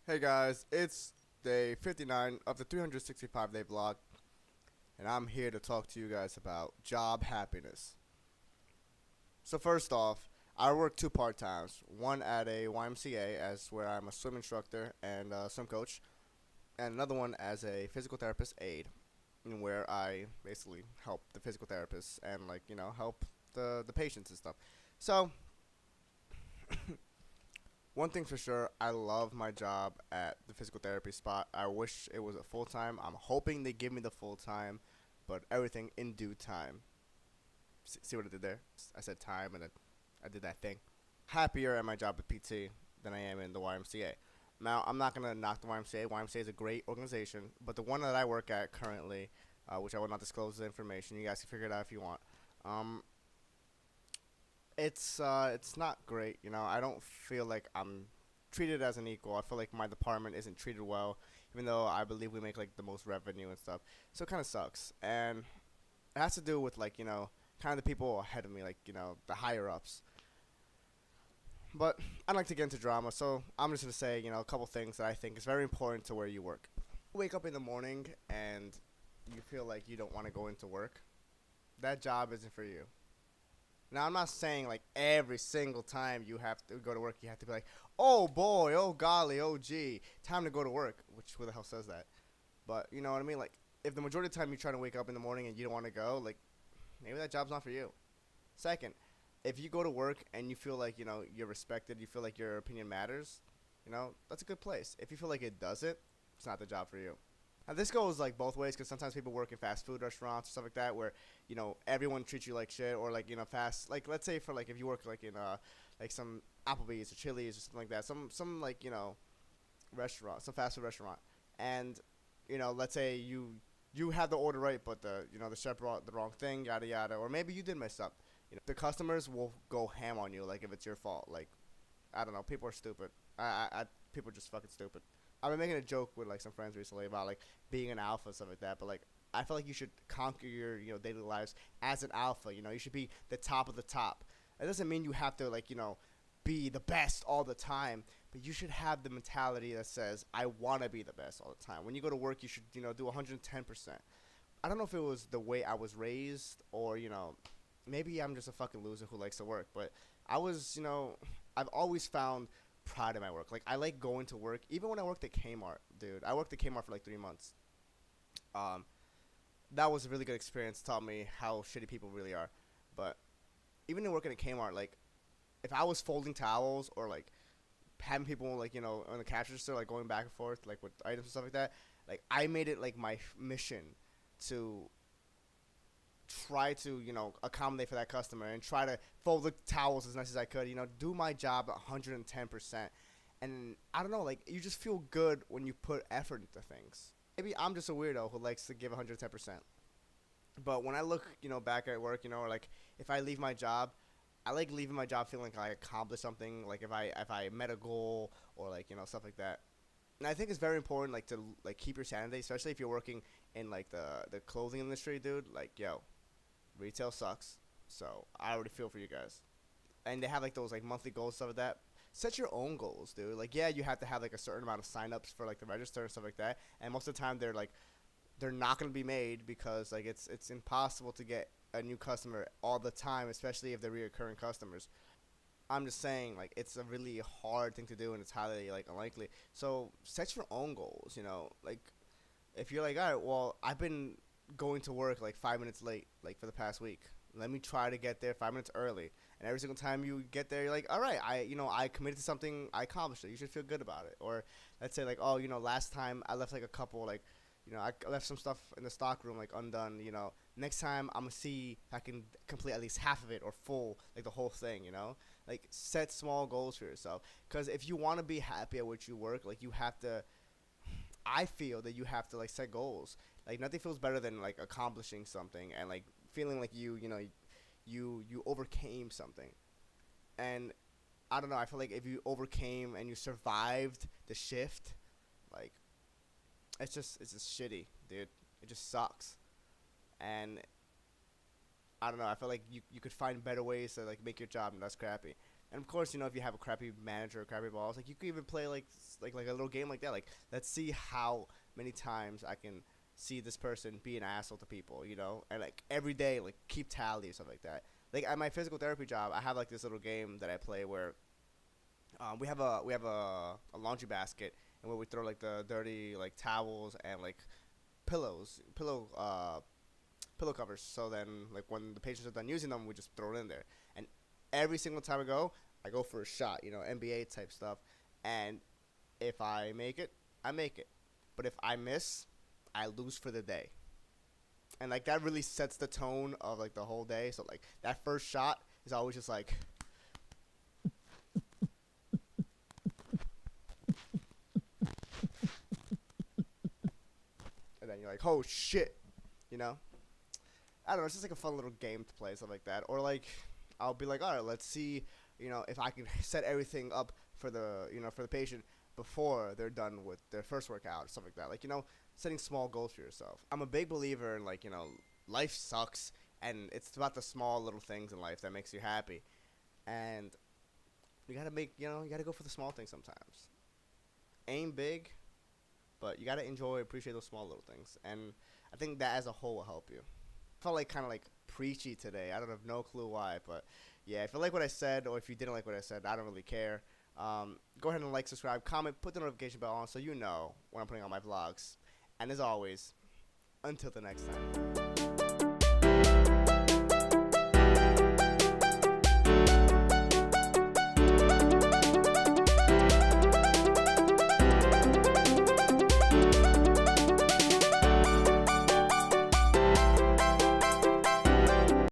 Hey guys, it's day 59 of the 365 day vlog, and I'm here to talk to you guys about job happiness. So, first off, I work two part times one at a YMCA, as where I'm a swim instructor and swim coach, and another one as a physical therapist aide, where I basically help the physical therapists and, help the patients and stuff. So, one thing for sure, I love my job at the physical therapy spot. I wish it was a full time. I'm hoping they give me the full time, but everything in due time. See what I did there? I said time and then I did that thing. Happier at my job at PT than I am in the YMCA. Now, I'm not going to knock the YMCA. YMCA is a great organization, but the one that I work at currently, which I will not disclose the information, you guys can figure it out if you want. Um, it's not great. I don't feel like I'm treated as an equal. I feel like my department isn't treated well, even though I believe we make like the most revenue and stuff. So it kind of sucks, and it has to do with kind of the people ahead of me, the higher ups. But I'd like to get into drama, so I'm just gonna say a couple things that I think is very important to where you work. Wake up in the morning and you feel like you don't want to go into work. That job isn't for you. Now, I'm not saying like every single time you have to go to work, you have to be like, oh boy, oh golly, oh gee, time to go to work. Which, who the hell says that? But you know what I mean? Like, if the majority of the time you're trying to wake up in the morning and you don't want to go, like, maybe that job's not for you. Second, if you go to work and you feel like, you're respected, you feel like your opinion matters, that's a good place. If you feel like it doesn't, it's not the job for you. Now, this goes like both ways because sometimes people work in fast food restaurants or stuff like that where everyone treats you like shit or like fast, like let's say for like if you work like in like some Applebee's or Chili's or something like that, some like restaurant, some fast food restaurant, and let's say you had the order right but the chef brought the wrong thing, yada yada, or maybe you did mess up. The customers will go ham on you like if it's your fault. Like, I don't know, people are stupid. People are just fucking stupid. I've been making a joke with like some friends recently about like being an alpha and stuff like that, but like I feel like you should conquer your daily lives as an alpha. You should be the top of the top. It doesn't mean you have to like be the best all the time, but you should have the mentality that says I want to be the best all the time. When you go to work, you should do 110%. I don't know if it was the way I was raised or maybe I'm just a fucking loser who likes to work, but I was I've always found pride in my work. Like I like going to work. Even when I worked at Kmart, dude, I worked at Kmart for like 3 months. Um, that was a really good experience. Taught me how shitty people really are. But even in working at Kmart, like if I was folding towels or like having people like on the cash register like going back and forth like with items and stuff like that, like I made it like my mission to try to accommodate for that customer and try to fold the towels as nice as I could. Do my job 110%. And I don't know, like you just feel good when you put effort into things. Maybe I'm just a weirdo who likes to give 110%. But when I look, back at work, or like if I leave my job, I like leaving my job feeling like I accomplished something. Like if I met a goal or like stuff like that. And I think it's very important like to like keep your sanity, especially if you're working in like the clothing industry, dude. Like yo, retail sucks. So I already feel for you guys. And they have like those like monthly goals, stuff like that. Set your own goals, dude. Like yeah, you have to have like a certain amount of signups for like the register and stuff like that. And most of the time they're not gonna be made because like it's impossible to get a new customer all the time, especially if they're reoccurring customers. I'm just saying like it's a really hard thing to do and it's highly like unlikely. So set your own goals, like if you're like, all right, well, I've been going to work like 5 minutes late, like for the past week. Let me try to get there 5 minutes early. And every single time you get there, you're like, all right, I committed to something, I accomplished it. You should feel good about it. Or let's say like, oh, last time I left like a couple like, I left some stuff in the stock room like undone. Next time I'm gonna see if I can complete at least half of it or full like the whole thing. Like set small goals for yourself. Because if you want to be happy at what you work, like you have to I feel that you have to like set goals. Like nothing feels better than like accomplishing something and like feeling like you overcame something. And I don't know, I feel like if you overcame and you survived the shift, like it's just shitty, dude. It just sucks. And I don't know, I feel like you could find better ways to like make your job less crappy. And of course, if you have a crappy manager or crappy boss, like you could even play like a little game like that. Like, let's see how many times I can see this person be an asshole to people, and like every day, like keep tally or stuff like that. Like at my physical therapy job, I have like this little game that I play where we have a laundry basket, and where we throw like the dirty like towels and like pillow covers. So then, like when the patients are done using them, we just throw it in there. And every single time I go for a shot. NBA type stuff. And if I make it, I make it. But if I miss, I lose for the day. And like that really sets the tone of like the whole day. So like that first shot is always just like, and then you're like, oh shit, you know. I don't know. It's just like a fun little game to play, stuff like that. Or like, I'll be like, all right, let's see, if I can set everything up for the patient before they're done with their first workout, stuff like that. Like, setting small goals for yourself. I'm a big believer in like, life sucks, and it's about the small little things in life that makes you happy, and you gotta go for the small things sometimes. Aim big, but you gotta enjoy, appreciate those small little things, and I think that as a whole will help you. Felt like kind of like preachy today. I don't have no clue why, but yeah, if you like what I said, or if you didn't like what I said, I don't really care. Go ahead and like, subscribe, comment, put the notification bell on so you know when I'm putting on my vlogs. And as always, until the next time.